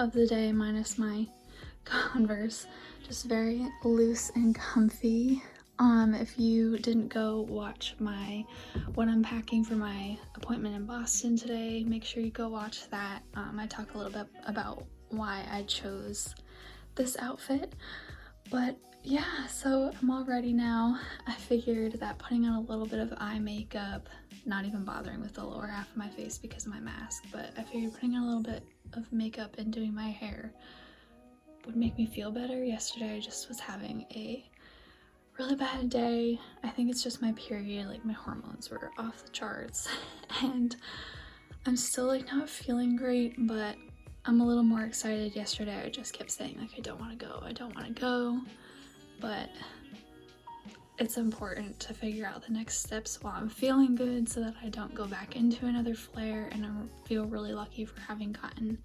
of the day minus my Converse. Just very loose and comfy. If you didn't go watch what I'm packing for my appointment in Boston today, make sure you go watch that. I talk a little bit about why I chose this outfit. But yeah, so I'm all ready now. I figured that putting on a little bit of eye makeup, not even bothering with the lower half of my face because of my mask, but I figured putting on a little bit of makeup and doing my hair would make me feel better. Yesterday I just was having a really bad day. I think it's just my period, like my hormones were off the charts and I'm still like not feeling great, but I'm a little more excited. Yesterday I just kept saying like I don't want to go, but it's important to figure out the next steps while I'm feeling good so that I don't go back into another flare. And I feel really lucky for having gotten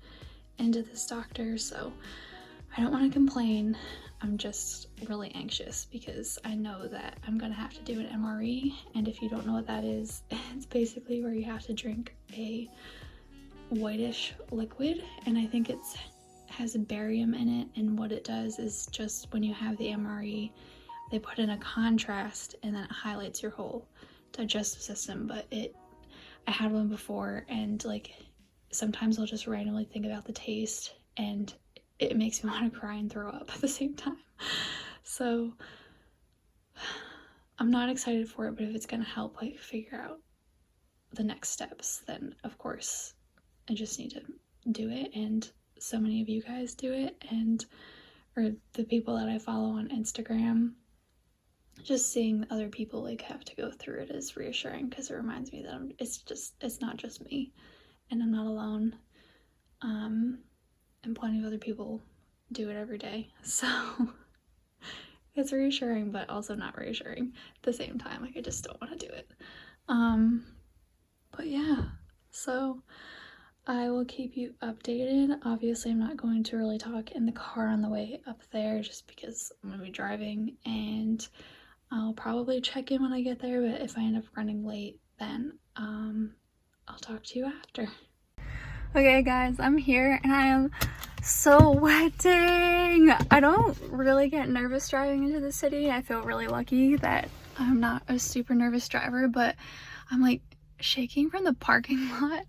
into this doctor, so I don't want to complain. I'm just really anxious because I know that I'm gonna have to do an MRE, and if you don't know what that is, it's basically where you have to drink a whitish liquid, and I think it has barium in it, and what it does is just when you have the MRE, they put in a contrast and then it highlights your whole digestive system. But I had one before, and like sometimes I'll just randomly think about the taste and it makes me want to cry and throw up at the same time. So I'm not excited for it, but if it's gonna help like figure out the next steps, then of course I just need to do it. And so many of you guys do it, or the people that I follow on Instagram, just seeing other people like have to go through it is reassuring because it reminds me that it's not just me and I'm not alone. And plenty of other people do it every day, so it's reassuring but also not reassuring at the same time. Like I just don't want to do it. But yeah, so I will keep you updated. Obviously I'm not going to really talk in the car on the way up there just because I'm gonna be driving, and I'll probably check in when I get there, but if I end up running late, then I'll talk to you after. Okay guys, I'm here and I am sweating. I don't really get nervous driving into the city. I feel really lucky that I'm not a super nervous driver, but I'm like shaking from the parking lot.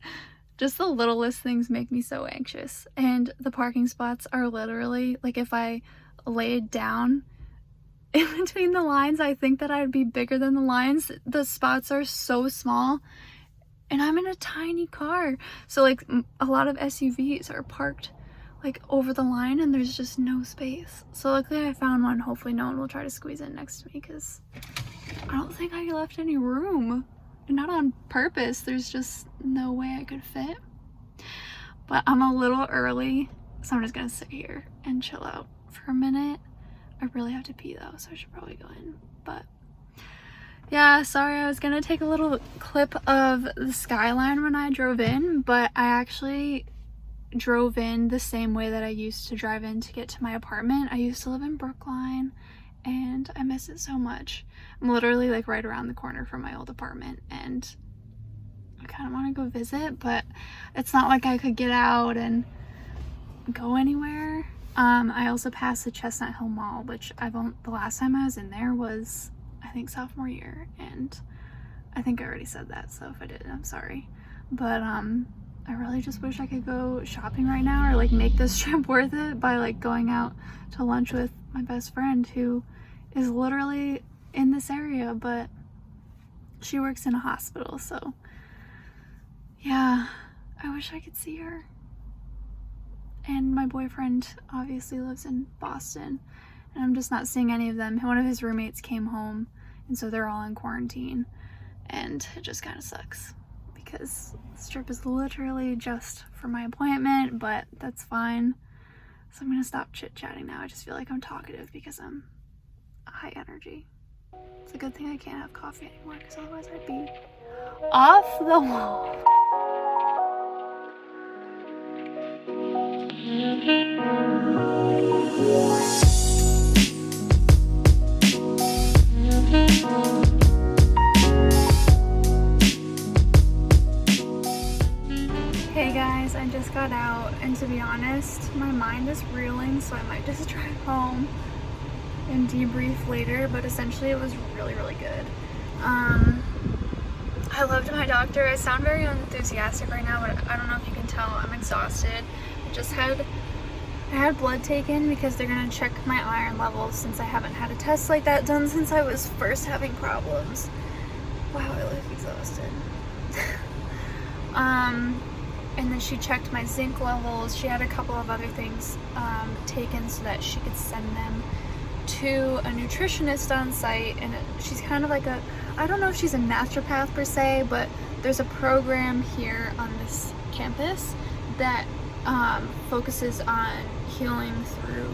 Just the littlest things make me so anxious. And the parking spots are literally, like if I laid down in between the lines, I think that I'd be bigger than the lines. The spots are so small. And I'm in a tiny car, so like a lot of SUVs are parked like over the line and there's just no space. So luckily I found one. Hopefully no one will try to squeeze in next to me because I don't think I left any room. And not on purpose, there's just no way I could fit. But I'm a little early, so I'm just gonna sit here and chill out for a minute. I really have to pee though, so I should probably go in, but yeah, sorry, I was gonna take a little clip of the skyline when I drove in, but I actually drove in the same way that I used to drive in to get to my apartment. I used to live in Brookline and I miss it so much. I'm literally like right around the corner from my old apartment and I kind of want to go visit, but it's not like I could get out and go anywhere. I also passed the Chestnut Hill Mall, which the last time I was in there was I think sophomore year, and I think I already said that, so if I did, I'm sorry. But I really just wish I could go shopping right now or like make this trip worth it by like going out to lunch with my best friend who is literally in this area, but she works in a hospital, so yeah, I wish I could see her. And my boyfriend obviously lives in Boston, and I'm just not seeing any of them. One of his roommates came home, and so they're all in quarantine, and it just kind of sucks because this trip is literally just for my appointment, but that's fine. So I'm gonna stop chit-chatting now. I just feel like I'm talkative because I'm high energy. It's a good thing I can't have coffee anymore because otherwise I'd be off the wall. Hey guys, I just got out and to be honest, my mind is reeling, so I might just drive home and debrief later, but essentially it was really, really good. I loved my doctor. I sound very unenthusiastic right now, but I don't know if you can tell, I'm exhausted. I had blood taken because they're gonna check my iron levels since I haven't had a test like that done since I was first having problems. Wow, I look exhausted. And then she checked my zinc levels. She had a couple of other things taken so that she could send them to a nutritionist on site, and she's kind of like I don't know if she's a naturopath per se, but there's a program here on this campus that focuses on healing through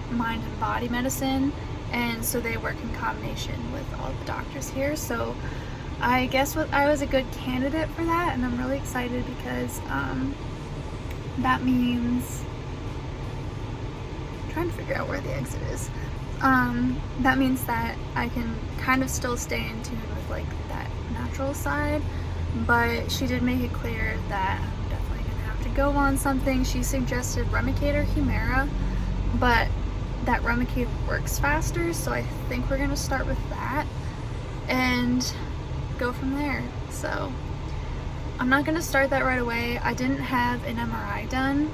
mind and body medicine, and so they work in combination with all the doctors here. So I guess I was a good candidate for that, and I'm really excited because that means I'm trying to figure out where the exit is. That means that I can kind of still stay in tune with like that natural side, but she did make it clear that I'm definitely gonna have to go on something. She suggested Remicade or Humira, but that Remicade works faster, so I think we're gonna start with that and go from there. So I'm not gonna start that right away. I didn't have an MRI done,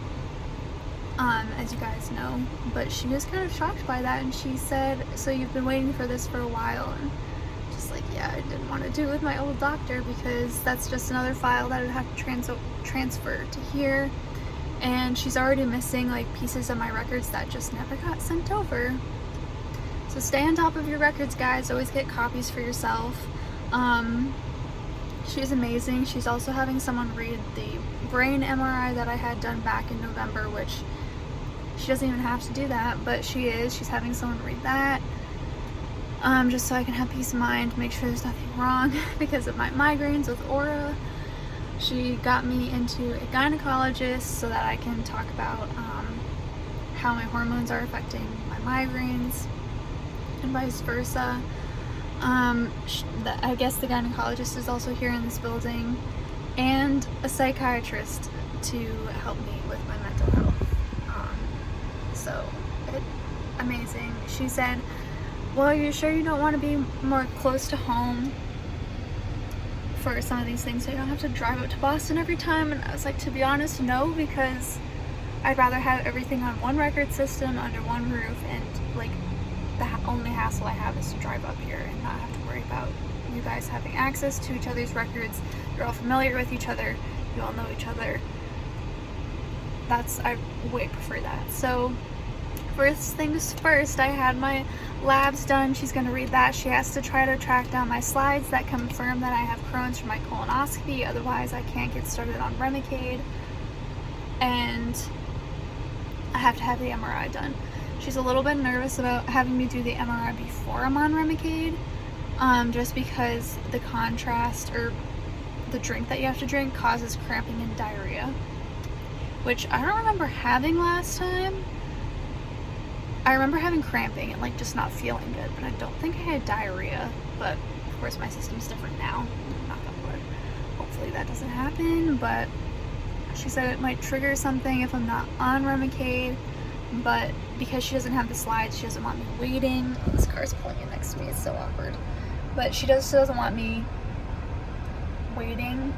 as you guys know, but she was kind of shocked by that, and she said, so you've been waiting for this for a while? And just like, yeah, I didn't want to do it with my old doctor because that's just another file that I'd have to transfer to here, and she's already missing like pieces of my records that just never got sent over. So stay on top of your records, guys. Always get copies for yourself. She's amazing. She's also having someone read the brain MRI that I had done back in November, which she doesn't even have to do that, but she's having someone read that, just so I can have peace of mind, make sure there's nothing wrong because of my migraines with Aura. She got me into a gynecologist so that I can talk about how my hormones are affecting my migraines and vice versa. I guess the gynecologist is also here in this building, and a psychiatrist to help me with my mental health. So amazing. She said, well, are you sure you don't want to be more close to home for some of these things so you don't have to drive up to Boston every time? And I was like, to be honest, no, because I'd rather have everything on one record system under one roof, and like the only hassle I have is to drive up here and not have to worry about you guys having access to each other's records. You're all familiar with each other, you all know each other. I way prefer that. So first things first, I had my labs done. She's going to read that. She has to try to track down my slides that confirm that I have Crohn's from my colonoscopy, otherwise I can't get started on Remicade, and I have to have the MRI done. She's a little bit nervous about having me do the MRI before I'm on Remicade, just because the contrast, or the drink that you have to drink, causes cramping and diarrhea, which I don't remember having last time. I remember having cramping and like just not feeling good, but I don't think I had diarrhea. But of course my system's different now, knock on wood. Hopefully that doesn't happen, but she said it might trigger something if I'm not on Remicade, but because she doesn't have the slides, she doesn't want me waiting. Oh, this car's pulling in next to me, it's so awkward. But she doesn't want me waiting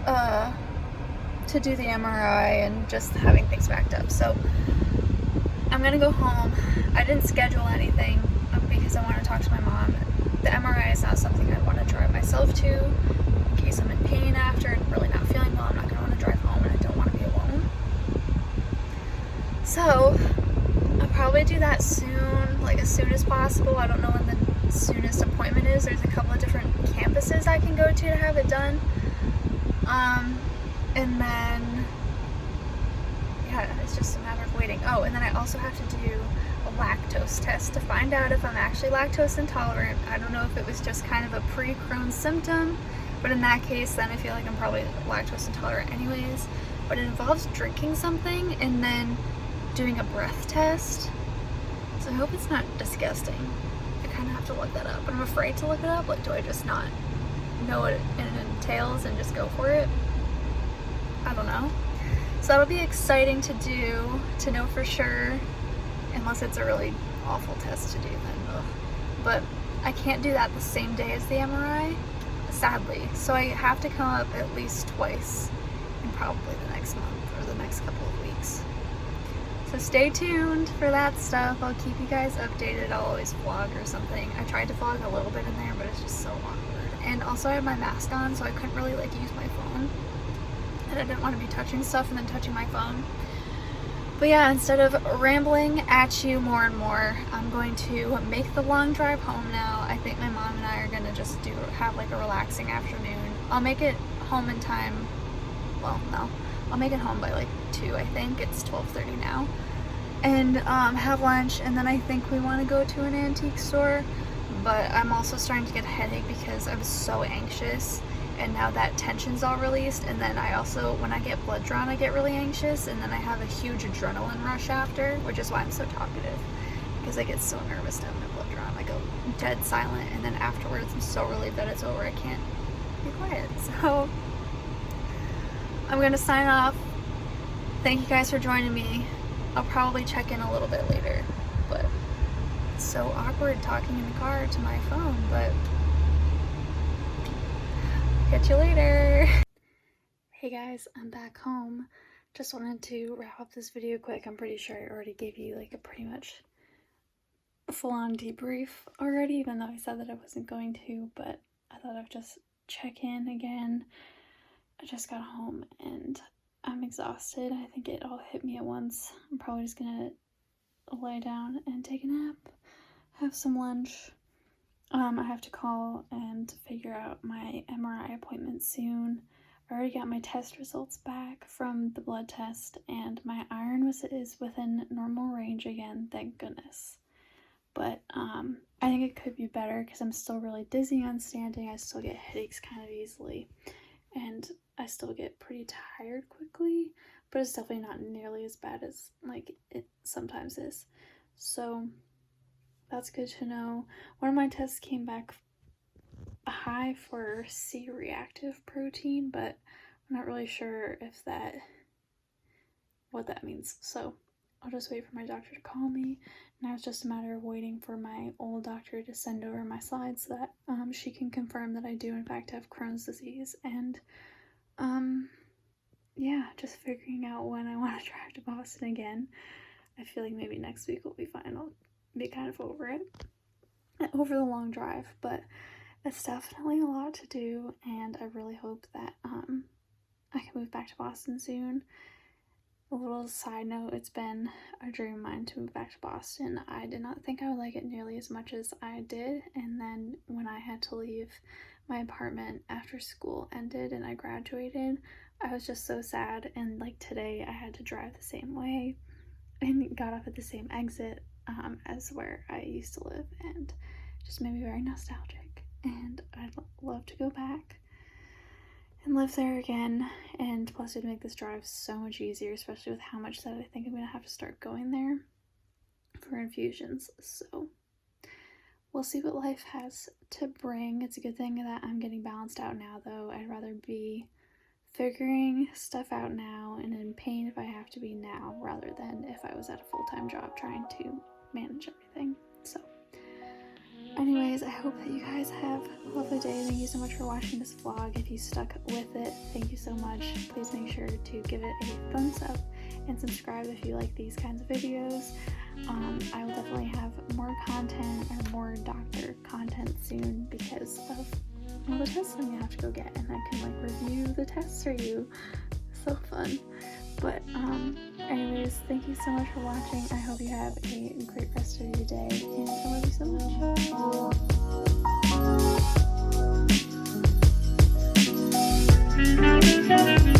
to do the MRI and just having things backed up. So I'm gonna go home. I didn't schedule anything because I want to talk to my mom. The MRI is not something I want to drive myself to in case I'm in pain after and really not feeling well. I'm not gonna want to drive home, and I don't want to be alone. So I'll probably do that soon, like as soon as possible. I don't know when the soonest appointment is. There's a couple of different campuses I can go to have it done. And then, yeah, it's just a matter of waiting. Oh, and then I also have to do a lactose test to find out if I'm actually lactose intolerant. I don't know if it was just kind of a pre-Crohn symptom, but in that case, then I feel like I'm probably lactose intolerant anyways. But it involves drinking something and then doing a breath test. So I hope it's not disgusting. I kind of have to look that up, but I'm afraid to look it up. Like, do I just not know what it entails and just go for it? I don't know. So that'll be exciting to do, to know for sure, unless it's a really awful test to do then. Ugh. But I can't do that the same day as the MRI, sadly. So I have to come up at least twice in probably the next month or the next couple of weeks. So stay tuned for that stuff. I'll keep you guys updated. I'll always vlog or something. I tried to vlog a little bit in there, but it's just so awkward. And also I had my mask on, so I couldn't really like use my phone. And I didn't want to be touching stuff and then touching my phone. But yeah, instead of rambling at you more and more, I'm going to make the long drive home now. I think my mom and I are going to just have like a relaxing afternoon. I'll make it home in time. Well, no. I'll make it home by like 2, I think. It's 12:30 now. And have lunch, and then I think we want to go to an antique store. But I'm also starting to get a headache because I was so anxious. And now that tension's all released, and then I also, when I get blood drawn, I get really anxious, and then I have a huge adrenaline rush after, which is why I'm so talkative, because I get so nervous to have my blood drawn. I go dead silent, and then afterwards I'm so relieved that it's over, I can't be quiet. So I'm gonna sign off. Thank you guys for joining me. I'll probably check in a little bit later, but it's so awkward talking in the car to my phone, but catch you later. Hey guys, I'm back home. Just wanted to wrap up this video quick. I'm pretty sure I already gave you like a pretty much full-on debrief already, even though I said that I wasn't going to, but I thought I'd just check in again. I just got home and I'm exhausted. I think it all hit me at once. I'm probably just gonna lay down and take a nap, have some lunch. I have to call and figure out my MRI appointment soon. I already got my test results back from the blood test, and my iron is within normal range again, thank goodness. But I think it could be better because I'm still really dizzy on standing. I still get headaches kind of easily, and I still get pretty tired quickly, but it's definitely not nearly as bad as like it sometimes is. So that's good to know. One of my tests came back high for C-reactive protein, but I'm not really sure if what that means. So I'll just wait for my doctor to call me. Now it's just a matter of waiting for my old doctor to send over my slides so that she can confirm that I do in fact have Crohn's disease. And yeah, just figuring out when I want to drive to Boston again. I feel like maybe next week will be fine. I'll be kind of over it, over the long drive, but it's definitely a lot to do, and I really hope that I can move back to Boston soon. A little side note, it's been a dream of mine to move back to Boston. I did not think I would like it nearly as much as I did, and then when I had to leave my apartment after school ended and I graduated, I was just so sad. And like today I had to drive the same way and got off at the same exit as where I used to live, and just made me very nostalgic, and I'd love to go back and live there again. And plus it would make this drive so much easier, especially with how much that I think I'm gonna have to start going there for infusions. So we'll see what life has to bring. It's a good thing that I'm getting balanced out now, though. I'd rather be figuring stuff out now and in pain if I have to be now, rather than if I was at a full-time job trying to manage everything. So anyways, I hope that you guys have a lovely day. Thank you so much for watching this vlog. If you stuck with it, thank you so much. Please make sure to give it a thumbs up and subscribe if you like these kinds of videos. I will definitely have more content or more doctor content soon because of all the tests I'm gonna have to go get, and I can like review the tests for you. So fun. But anyways, thank you so much for watching. I hope you have a great rest of your day, and I love you so much.